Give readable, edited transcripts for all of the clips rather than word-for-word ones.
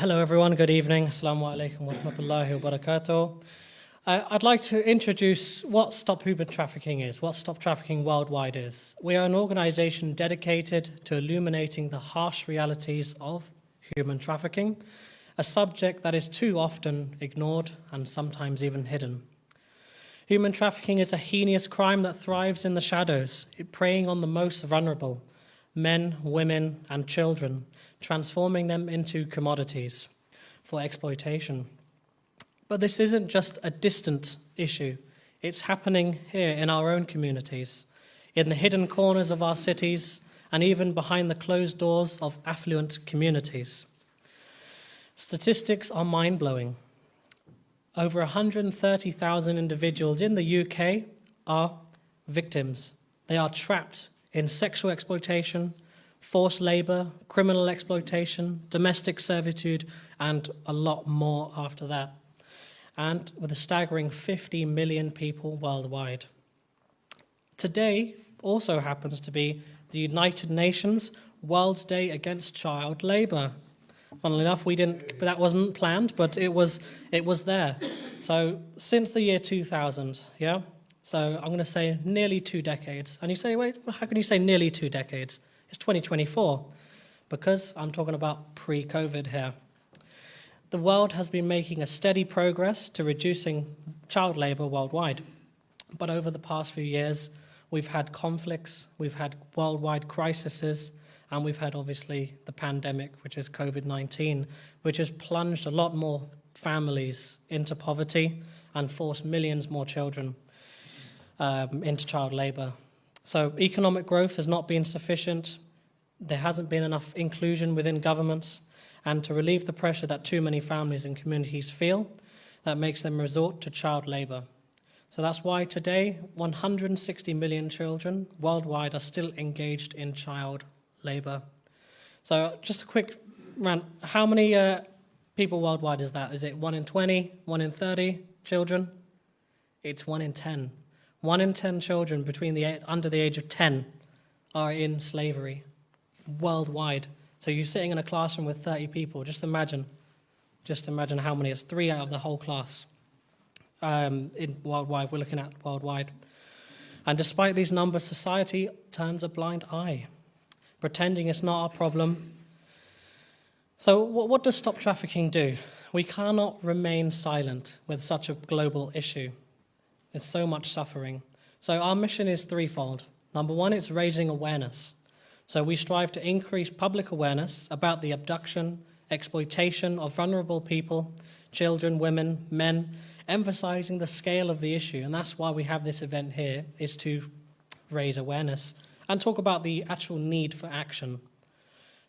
Hello everyone, good evening. Assalamu alaikum wa rahmatullahi wa barakatuh. I'd like to introduce what Stop Human Trafficking is, what Stop Trafficking Worldwide is. We are an organization dedicated to illuminating the harsh realities of human trafficking, a subject that is too often ignored and sometimes even hidden. Human trafficking is a heinous crime that thrives in the shadows, preying on the most vulnerable, men, women, and children, transforming them into commodities for exploitation. But this isn't just a distant issue. It's happening here in our own communities, in the hidden corners of our cities, and even behind the closed doors of affluent communities. Statistics are mind-blowing. Over 130,000 individuals in the UK are victims. They are trapped in sexual exploitation, forced labor, criminal exploitation, domestic servitude, and a lot more after that. And with a staggering 50 million people worldwide. Today also happens to be the United Nations World Day Against Child Labor. Funnily enough, that wasn't planned, but it was there. So since the year 2000, yeah? So I'm going to say nearly 2 decades. And you say, wait, how can you say nearly 2 decades? It's 2024, because I'm talking about pre-COVID here. The world has been making a steady progress to reducing child labor worldwide. But over the past few years, we've had conflicts, we've had worldwide crises, and we've had obviously the pandemic, which is COVID-19, which has plunged a lot more families into poverty and forced millions more children into child labor. So economic growth has not been sufficient. There hasn't been enough inclusion within governments. And to relieve the pressure that too many families and communities feel, that makes them resort to child labor. So that's why today, 160 million children worldwide are still engaged in child labor. So just a quick rant. How many people worldwide is that? Is it 1 in 20, 1 in 30 children? It's 1 in 10. 1 in 10 children under the age of 10 are in slavery worldwide. So you're sitting in a classroom with 30 people. Just imagine how many. It's 3 out of the whole class in worldwide. We're looking at worldwide. And despite these numbers, society turns a blind eye, pretending it's not our problem. So what does Stop Trafficking do? We cannot remain silent with such a global issue. There's so much suffering. So our mission is threefold. Number one, it's raising awareness. So we strive to increase public awareness about the abduction, exploitation of vulnerable people, children, women, men, emphasizing the scale of the issue. And that's why we have this event here, is to raise awareness and talk about the actual need for action.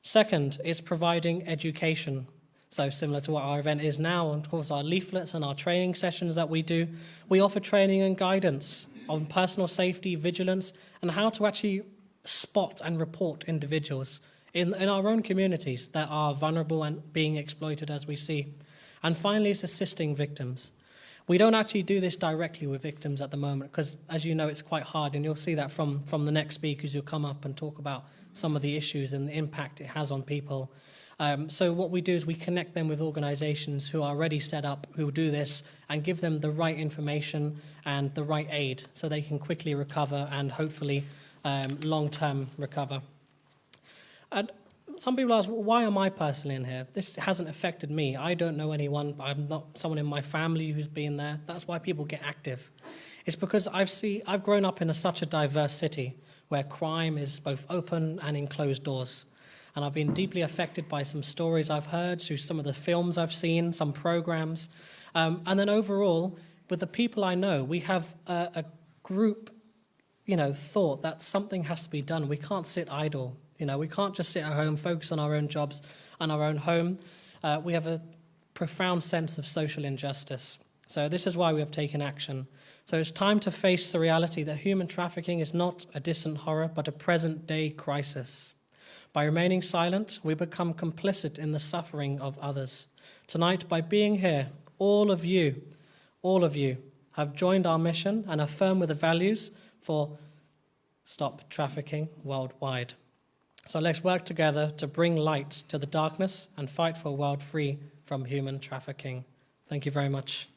Second, it's providing education. So similar to what our event is now, and of course our leaflets and our training sessions that we do, we offer training and guidance on personal safety, vigilance, and how to actually spot and report individuals in our own communities that are vulnerable and being exploited, as we see. And finally, it's assisting victims. We don't actually do this directly with victims at the moment because, as you know, it's quite hard, and you'll see that from the next speakers who'll come up and talk about some of the issues and the impact it has on people. So what we do is we connect them with organizations who are already set up, who do this, and give them the right information and the right aid so they can quickly recover and hopefully long-term recover. And some people ask, well, why am I personally in here? This hasn't affected me. I don't know anyone. I'm not someone in my family who's been there. That's why people get active. It's because I've grown up in such a diverse city where crime is both open and in closed doors. And I've been deeply affected by some stories I've heard, through some of the films I've seen, some programs. And then overall, with the people I know, we have a group thought that something has to be done. We can't sit idle. We can't just sit at home, focus on our own jobs and our own home. We have a profound sense of social injustice. So this is why we have taken action. So it's time to face the reality that human trafficking is not a distant horror, but a present-day crisis. By remaining silent, we become complicit in the suffering of others. Tonight, by being here, all of you have joined our mission and affirm with the values for Stop Trafficking Worldwide. So let's work together to bring light to the darkness and fight for a world free from human trafficking. Thank you very much.